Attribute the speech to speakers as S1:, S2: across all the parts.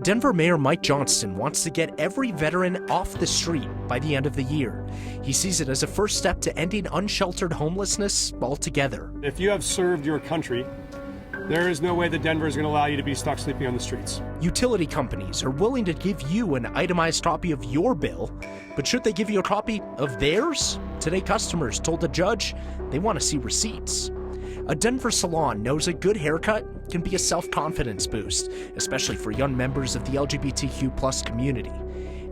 S1: Denver Mayor Mike Johnston wants to get every veteran off the street by the end of the year. He sees it as a first step to ending unsheltered homelessness altogether.
S2: If you have served your country, there is no way that Denver is going to allow you to be stuck sleeping on the streets.
S1: Utility companies are willing to give you an itemized copy of your bill, but should they give you a copy of theirs? Today, customers told the judge they want to see receipts. A Denver salon knows a good haircut can be a self-confidence boost, especially for young members of the LGBTQ+ community.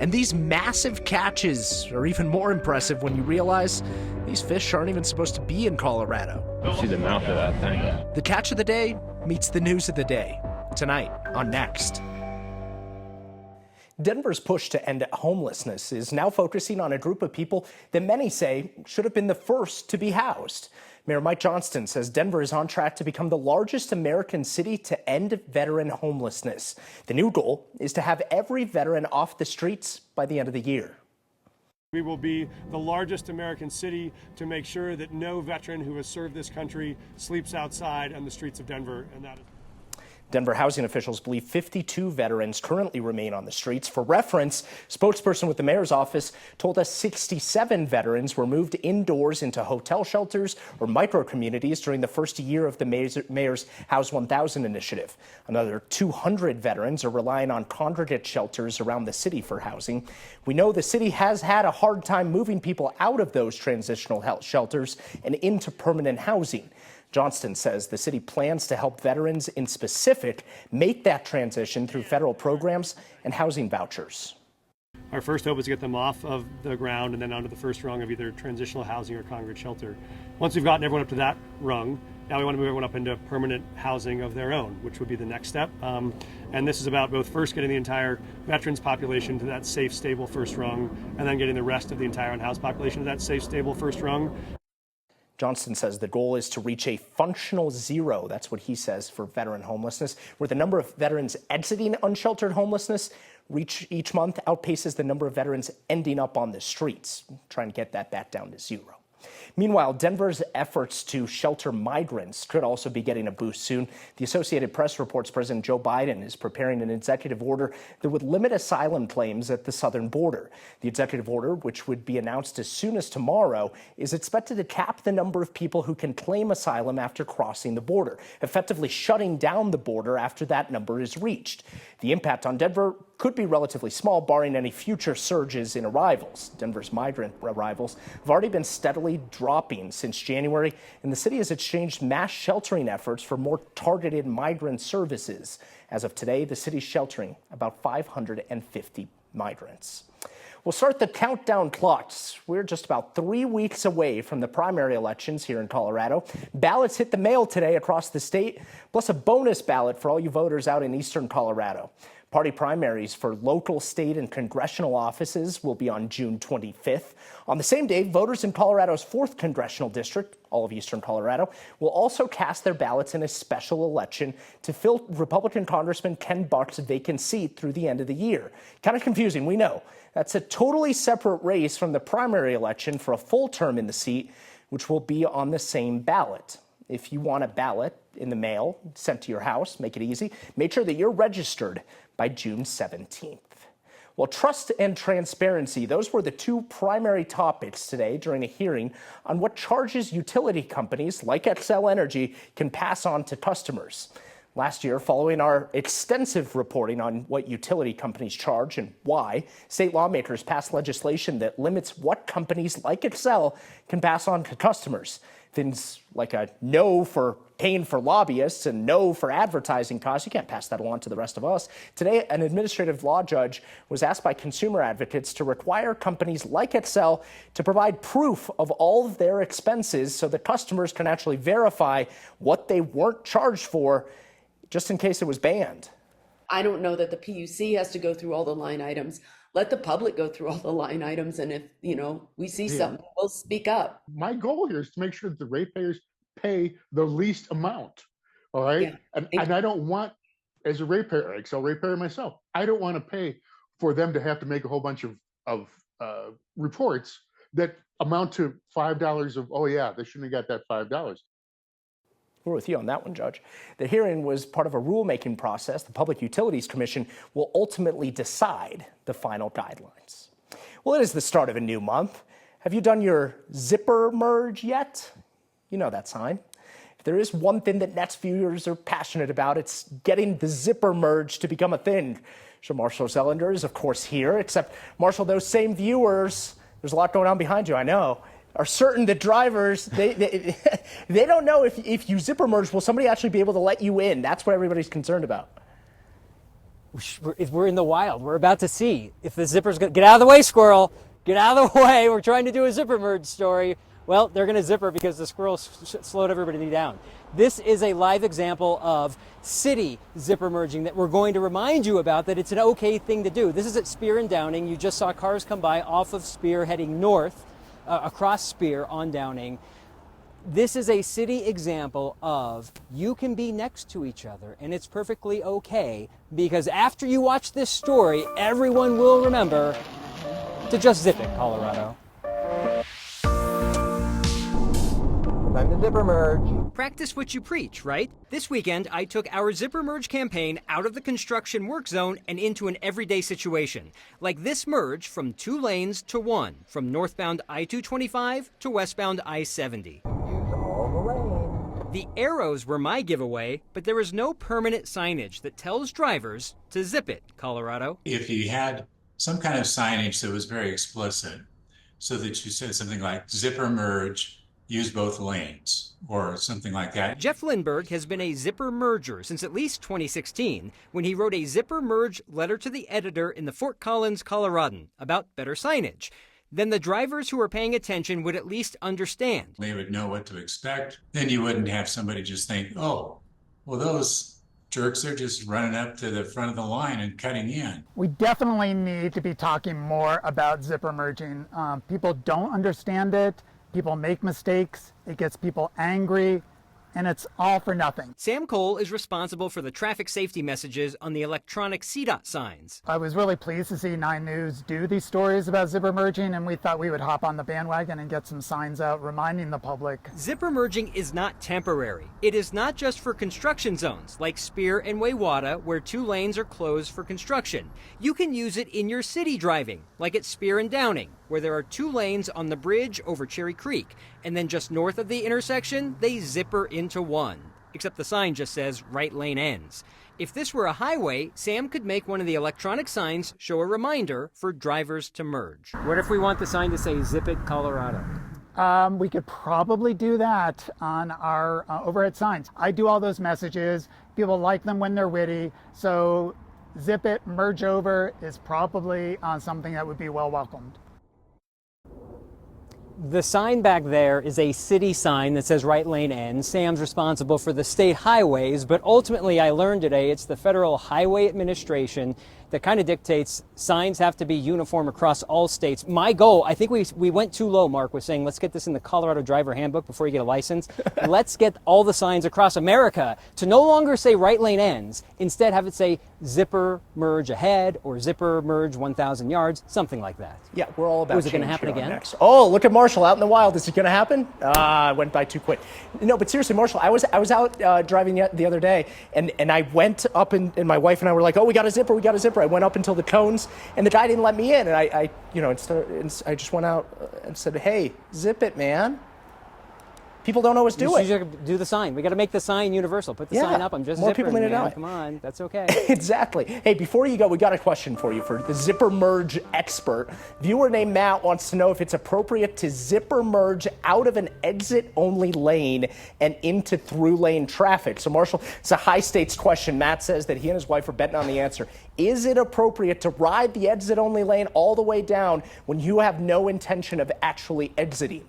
S1: And these massive catches are even more impressive when you realize these fish aren't even supposed to be in Colorado.
S3: See the mouth of that thing.
S1: The catch of the day meets the news of the day, tonight on Next. Denver's push to end homelessness is now focusing on a group of people that many say should have been the first to be housed. Mayor Mike Johnston says Denver is on track to become the largest American city to end veteran homelessness. The new goal is to have every veteran off the streets by the end of the year.
S2: We will be the largest American city to make sure that no veteran who has served this country sleeps outside on the streets of Denver, and that is...
S1: Denver housing officials believe 52 veterans currently remain on the streets. For reference, spokesperson with the mayor's office told us 67 veterans were moved indoors into hotel shelters or micro-communities during the first year of the mayor's House 1000 initiative. Another 200 veterans are relying on congregate shelters around the city for housing. We know the city has had a hard time moving people out of those transitional health shelters and into permanent housing. Johnston says the city plans to help veterans in specific make that transition through federal programs and housing vouchers.
S2: Our first hope is to get them off of the ground and then onto the first rung of either transitional housing or congregate shelter. Once we've gotten everyone up to that rung, now we want to move everyone up into permanent housing of their own, which would be the next step. And this is about both first getting the entire veterans population to that safe, stable first rung, and then getting the rest of the entire unhoused population to that safe, stable first rung.
S1: Johnston says the goal is to reach a functional zero, that's what he says, for veteran homelessness, where the number of veterans exiting unsheltered homelessness each month outpaces the number of veterans ending up on the streets, trying to get that back down to zero. Meanwhile, Denver's efforts to shelter migrants could also be getting a boost soon. The Associated Press reports President Joe Biden is preparing an executive order that would limit asylum claims at the southern border. The executive order, which would be announced as soon as tomorrow, is expected to cap the number of people who can claim asylum after crossing the border, effectively shutting down the border after that number is reached. The impact on Denver could be relatively small, barring any future surges in arrivals. Denver's migrant arrivals have already been steadily dropping since January, and the city has exchanged mass sheltering efforts for more targeted migrant services. As of today, the city's sheltering about 550 migrants. We'll start the countdown clocks. We're just about 3 weeks away from the primary elections here in Colorado. Ballots hit the mail today across the state, plus a bonus ballot for all you voters out in eastern Colorado. Party primaries for local, state, and congressional offices will be on June 25th. On the same day, voters in Colorado's 4th congressional district, all of eastern Colorado, will also cast their ballots in a special election to fill Republican Congressman Ken Buck's vacant seat through the end of the year. Kind of confusing, we know. That's a totally separate race from the primary election for a full term in the seat, which will be on the same ballot. If you want a ballot in the mail sent to your house, make it easy. Make sure that you're registered by June 17th. Well, trust and transparency, those were the two primary topics today during a hearing on what charges utility companies like Xcel Energy can pass on to customers. Last year, following our extensive reporting on what utility companies charge and why, state lawmakers passed legislation that limits what companies like Xcel can pass on to customers. Things like a no for paying for lobbyists and no for advertising costs. You can't pass that along to the rest of us. Today, an administrative law judge was asked by consumer advocates to require companies like Xcel to provide proof of all of their expenses so that customers can actually verify what they weren't charged for, just in case it was banned.
S4: I don't know that the PUC has to go through all the line items. Let the public go through all the line items, and if we see something, we'll speak up.
S5: My goal here is to make sure that the ratepayers pay the least amount. All right,
S4: Yeah.
S5: and I don't want, as a ratepayer, Xcel ratepayer myself, I don't want to pay for them to have to make a whole bunch of reports that amount to $5 of, oh yeah, they shouldn't have got that $5.
S1: We're with you on that one, Judge. The hearing was part of a rulemaking process. The Public Utilities Commission will ultimately decide the final guidelines. Well, it is the start of a new month. Have you done your zipper merge yet? You know that sign. If there is one thing that Nets viewers are passionate about, it's getting the zipper merge to become a thing. So Marshall Zellender is, of course, here, except, Marshall, those same viewers, there's a lot going on behind you, I know, are certain that drivers, they don't know if you zipper merge, will somebody actually be able to let you in? That's what everybody's concerned about.
S6: We're in the wild. We're about to see if the zipper's going to get out of the way, squirrel. Get out of the way. We're trying to do a zipper merge story. Well, they're going to zipper because the squirrel slowed everybody down. This is a live example of city zipper merging that we're going to remind you about, that it's an okay thing to do. This is at Spear and Downing. You just saw cars come by off of Spear heading north, across Spear on Downing. This is a city example of you can be next to each other and it's perfectly okay, because after you watch this story, everyone will remember to just zip it, Colorado.
S7: Time to zipper merge.
S6: Practice what you preach, right? This weekend, I took our zipper merge campaign out of the construction work zone and into an everyday situation. Like this merge from 2 lanes to 1, from northbound I-225 to westbound I-70.
S7: Use all the lanes.
S6: The arrows were my giveaway, but there is no permanent signage that tells drivers to zip it, Colorado.
S8: If you had some kind of signage that was very explicit, so that you said something like zipper merge, use both lanes, or something like that.
S6: Jeff Lindbergh has been a zipper merger since at least 2016, when he wrote a zipper merge letter to the editor in the Fort Collins Coloradan about better signage. Then the drivers who were paying attention would at least understand.
S8: They would know what to expect. Then you wouldn't have somebody just think, oh, well, those jerks are just running up to the front of the line and cutting in.
S9: We definitely need to be talking more about zipper merging. People don't understand it. People make mistakes, it gets people angry, and it's all for nothing.
S6: Sam Cole is responsible for the traffic safety messages on the electronic CDOT signs.
S9: I was really pleased to see 9 News do these stories about zipper merging, and we thought we would hop on the bandwagon and get some signs out reminding the public.
S6: Zipper merging is not temporary. It is not just for construction zones like Spear and Wayzata, where 2 lanes are closed for construction. You can use it in your city driving, like at Spear and Downing, where there are 2 lanes on the bridge over Cherry Creek, and then just north of the intersection, they zipper into 1. Except the sign just says right lane ends. If this were a highway, Sam could make one of the electronic signs show a reminder for drivers to merge. What if we want the sign to say Zip It Colorado?
S9: We could probably do that on our overhead signs. I do all those messages. People like them when they're witty. So zip it, merge over is probably something that would be well welcomed.
S6: The sign back there is a city sign that says right lane ends. Sam's responsible for the state highways, but ultimately I learned today it's the Federal Highway Administration that kind of dictates signs have to be uniform across all states. My goal, I think we went too low, Mark, was saying let's get this in the Colorado driver handbook before you get a license. Let's get all the signs across America to no longer say right lane ends. Instead have it say zipper merge ahead or zipper merge 1,000 yards, something like that.
S1: Yeah, we're all about
S6: Was it going to
S1: change
S6: happen
S1: here on
S6: again?
S1: Next. Oh, look at Marshall out in the wild. Is it going to happen? I went by too quick. No, but seriously, Marshall, I was out driving the other day, and I went up, and my wife and I were like, oh, we got a zipper. I went up until the cones, and the guy didn't let me in. And I just went out and said, hey, zip it, man. People don't always do it.
S6: You should do the sign. We got to make the sign universal. Put the sign up. I'm just
S1: more
S6: zippering,
S1: people need to know
S6: man.
S1: it.
S6: Come on, that's okay.
S1: Exactly. Hey, before you go, we got a question for you for the zipper merge expert. Viewer named Matt wants to know if it's appropriate to zipper merge out of an exit-only lane and into through-lane traffic. So, Marshall, it's a high-stakes question. Matt says that he and his wife are betting on the answer. Is it appropriate to ride the exit-only lane all the way down when you have no intention of actually exiting?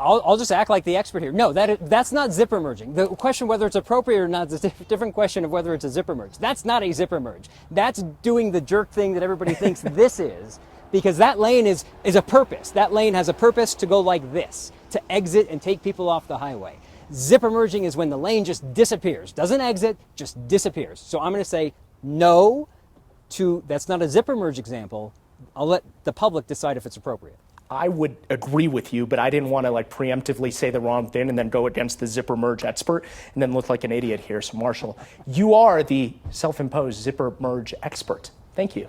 S6: I'll just act like the expert here. No, that's not zipper merging. The question whether it's appropriate or not is a different question of whether it's a zipper merge. That's not a zipper merge. That's doing the jerk thing that everybody thinks this is, because that lane is a purpose. That lane has a purpose to go like this, to exit and take people off the highway. Zipper merging is when the lane just disappears, doesn't exit, just disappears. So I'm going to say no to, that's not a zipper merge example. I'll let the public decide if it's appropriate.
S1: I would agree with you, but I didn't want to like preemptively say the wrong thing and then go against the zipper merge expert and then look like an idiot here. So Marshall, you are the self-imposed zipper merge expert. Thank you.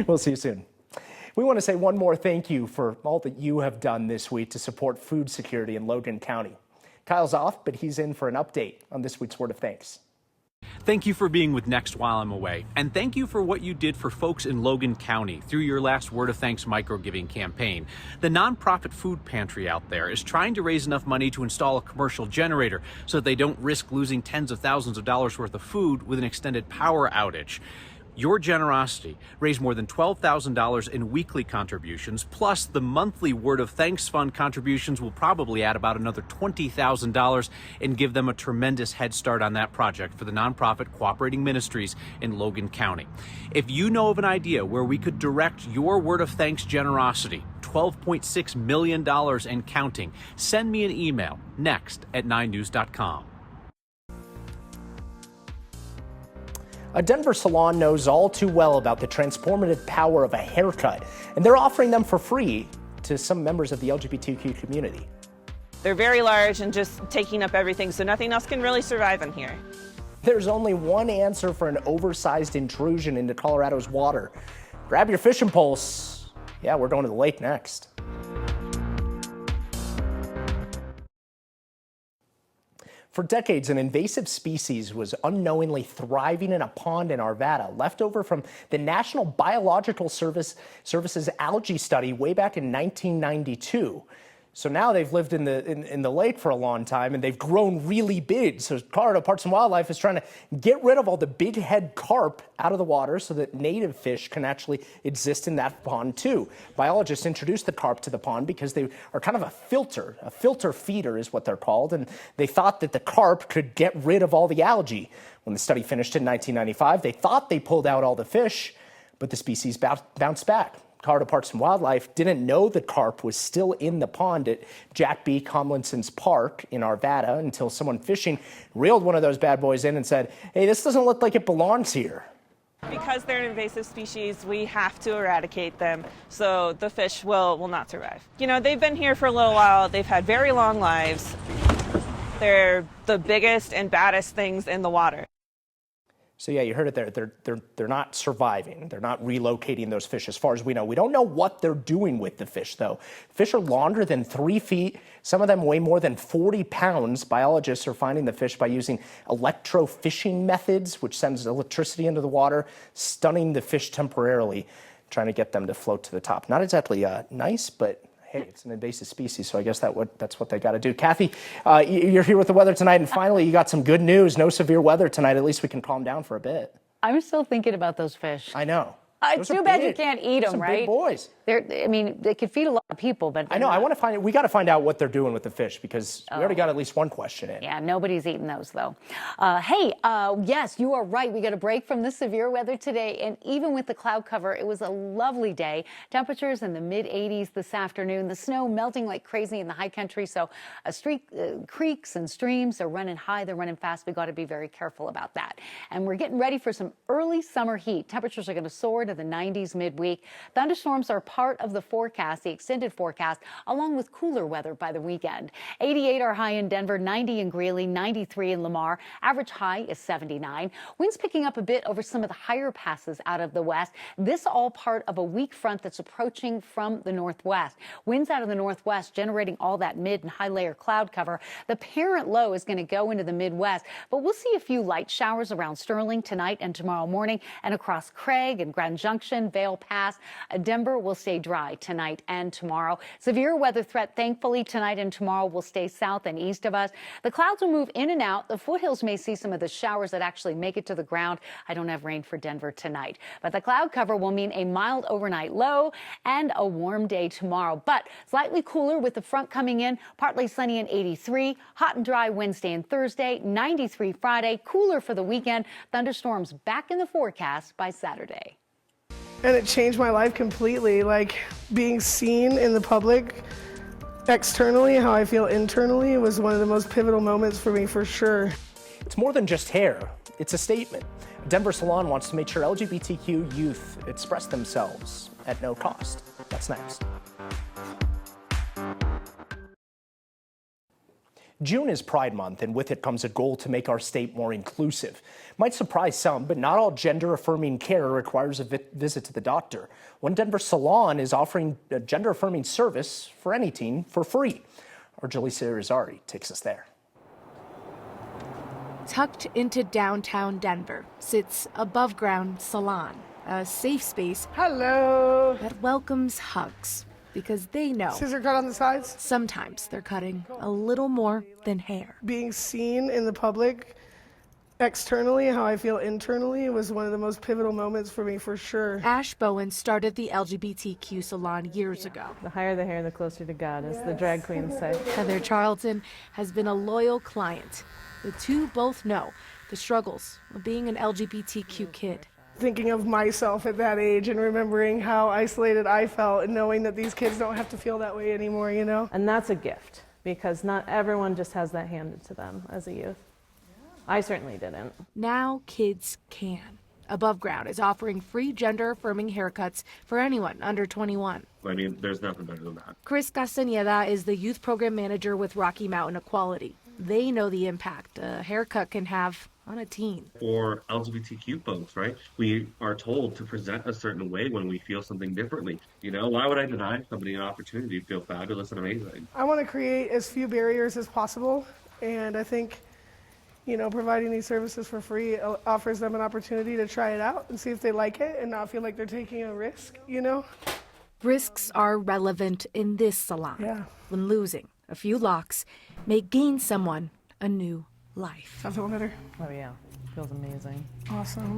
S1: We'll see you soon. We want to say one more thank you for all that you have done this week to support food security in Logan County. Kyle's off, but he's in for an update on this week's Word of Thanks.
S10: Thank you for being with Next while I'm away. And thank you for what you did for folks in Logan County through your last Word of Thanks micro-giving campaign. The nonprofit food pantry out there is trying to raise enough money to install a commercial generator so that they don't risk losing tens of thousands of dollars worth of food with an extended power outage. Your generosity raised more than $12,000 in weekly contributions, plus the monthly Word of Thanks Fund contributions will probably add about another $20,000 and give them a tremendous head start on that project for the nonprofit Cooperating Ministries in Logan County. If you know of an idea where we could direct your Word of Thanks generosity, $12.6 million and counting, send me an email, next@9news.com.
S1: A Denver salon knows all too well about the transformative power of a haircut, and they're offering them for free to some members of the LGBTQ community.
S11: They're very large and just taking up everything, so nothing else can really survive in here.
S1: There's only one answer for an oversized intrusion into Colorado's water. Grab your fishing poles. Yeah, we're going to the lake next. For decades, an invasive species was unknowingly thriving in a pond in Arvada, left over from the National Biological Service's algae study way back in 1992. So now they've lived in the lake for a long time, and they've grown really big. So Colorado Parks and Wildlife is trying to get rid of all the big head carp out of the water so that native fish can actually exist in that pond too. Biologists introduced the carp to the pond because they are kind of a filter feeder is what they're called, and they thought that the carp could get rid of all the algae. When the study finished in 1995, they thought they pulled out all the fish, but the species bounced back. Colorado Parks and Wildlife didn't know the carp was still in the pond at Jack B. Comlinson's Park in Arvada until someone fishing reeled one of those bad boys in and said, "Hey, this doesn't look like it belongs here."
S11: Because they're an invasive species, we have to eradicate them so the fish will not survive. You know, they've been here for a little while. They've had very long lives. They're the biggest and baddest things in the water.
S1: So yeah, you heard it there. They're not surviving. They're not relocating those fish as far as we know. We don't know what they're doing with the fish, though. Fish are longer than 3 feet. Some of them weigh more than 40 pounds. Biologists are finding the fish by using electrofishing methods, which sends electricity into the water, stunning the fish temporarily, trying to get them to float to the top. Not exactly nice, but hey, it's an invasive species, so I guess that's what they got to do. Kathy, you're here with the weather tonight, and finally you got some good news. No severe weather tonight. At least we can calm down for a bit.
S12: I'm still thinking about those fish.
S1: I know.
S12: It's too bad you can't eat them, right?
S1: Big boys.
S12: I mean, they could feed a lot of people, but
S1: I know. I want to find. We got to find out what they're doing with the fish because we already got at least one question in.
S12: Yeah, nobody's eating those though. Yes, you are right. We got a break from the severe weather today, and even with the cloud cover, it was a lovely day. Temperatures in the mid-80s this afternoon. The snow melting like crazy in the high country, so creeks and streams are running high. They're running fast. We got to be very careful about that. And we're getting ready for some early summer heat. Temperatures are going to soar to the 90s midweek. Thunderstorms are part of the forecast, the extended forecast, along with cooler weather by the weekend. 88 are high in Denver, 90 in Greeley, 93 in Lamar. Average high is 79. Winds picking up a bit over some of the higher passes out of the west. This all part of a weak front that's approaching from the northwest. Winds out of the northwest generating all that mid and high layer cloud cover. The parent low is going to go into the Midwest, but we'll see a few light showers around Sterling tonight and tomorrow morning and across Craig and Grand Junction, Vail Pass. Denver will stay dry tonight and tomorrow. Severe weather threat, thankfully, tonight and tomorrow will stay south and east of us. The clouds will move in and out. The foothills may see some of the showers that actually make it to the ground. I don't have rain for Denver tonight, but the cloud cover will mean a mild overnight low and a warm day tomorrow, but slightly cooler with the front coming in. Partly sunny and 83, hot and dry Wednesday and Thursday, 93 Friday, cooler for the weekend. Thunderstorms back in the forecast by Saturday.
S13: And it changed my life completely, like being seen in the public externally, how I feel internally was one of the most pivotal moments for me, for sure.
S1: It's more than just hair, it's a statement. A Denver salon wants to make sure LGBTQ youth express themselves at no cost. That's next. June is Pride Month, and with it comes a goal to make our state more inclusive. Might surprise some, but not all gender-affirming care requires a visit to the doctor. One Denver salon is offering a gender-affirming service for any teen for free. Our Jaleesa Irizarry takes us there.
S14: Tucked into downtown Denver sits Above Ground Salon, a safe space that welcomes hugs. Because they know.
S13: Scissor cut on the sides?
S14: Sometimes they're cutting a little more than hair.
S13: Being seen in the public externally, how I feel internally, was one of the most pivotal moments for me, for sure.
S14: Ash Bowen started the LGBTQ salon years ago.
S15: The higher the hair, the closer to God, as the drag queens say.
S14: Heather Charlton has been a loyal client. The two both know the struggles of being an LGBTQ kid.
S13: Thinking of myself at that age and remembering how isolated I felt and knowing that these kids don't have to feel that way anymore, you know?
S15: And that's a gift, because not everyone just has that handed to them as a youth. I certainly didn't.
S14: Now kids can. Above Ground is offering free gender-affirming haircuts for anyone under 21.
S16: I mean, there's nothing better than that.
S14: Chris Castaneda is the youth program manager with Rocky Mountain Equality. They know the impact a haircut can have on a teen.
S16: For LGBTQ folks, right? We are told to present a certain way when we feel something differently. You know, why would I deny somebody an opportunity to feel fabulous and amazing?
S13: I want to create as few barriers as possible, and I think, you know, providing these services for free offers them an opportunity to try it out and see if they like it and not feel like they're taking a risk, you know?
S14: Risks are relevant in this salon. When losing a few locks may gain someone a new life.
S13: I feel better.
S15: Oh yeah, feels amazing.
S13: Awesome.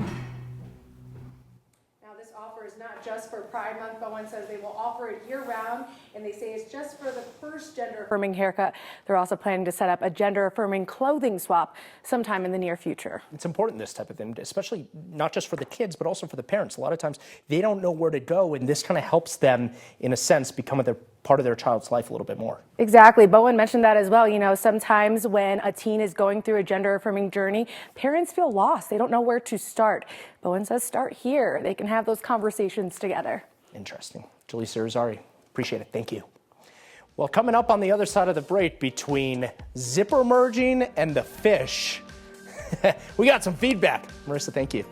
S17: Now this offer is not just for Pride Month. Bowen says they will offer it year-round, and they say it's just for the first gender-affirming haircut. They're also planning to set up a gender-affirming clothing swap sometime in the near future.
S1: It's important, this type of thing, especially not just for the kids, but also for the parents. A lot of times they don't know where to go, and this kind of helps them, in a sense, become part of their child's life a little bit more.
S17: Exactly. Bowen mentioned that as well. You know, sometimes when a teen is going through a gender-affirming journey, parents feel lost. They don't know where to start. Bowen says start here. They can have those conversations together.
S1: Interesting. Jaleesa Irizarry, appreciate it. Thank you. Well, coming up on the other side of the break, between zipper merging and the fish, we got some feedback. Marissa, thank you.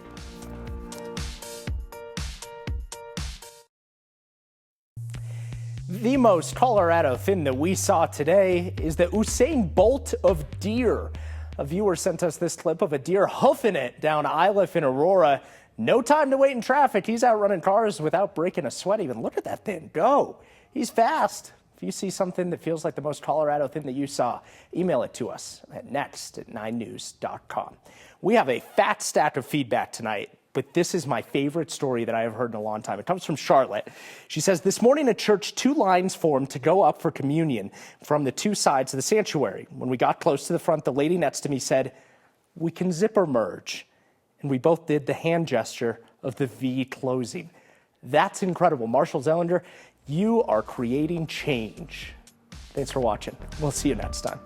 S1: The most Colorado thing that we saw today is the Usain Bolt of deer. A viewer sent us this clip of a deer hoofing it down Iliff in Aurora. No time to wait in traffic. He's out running cars without breaking a sweat even. Look at that thing go. He's fast. If you see something that feels like the most Colorado thing that you saw, email it to us at next@9news.com. We have a fat stack of feedback tonight, but this is my favorite story that I have heard in a long time. It comes from Charlotte. She says, this morning at church, 2 lines formed to go up for communion from the 2 sides of the sanctuary. When we got close to the front, the lady next to me said, we can zipper merge. And we both did the hand gesture of the V closing. That's incredible. Marshall Zellender, you are creating change. Thanks for watching. We'll see you next time.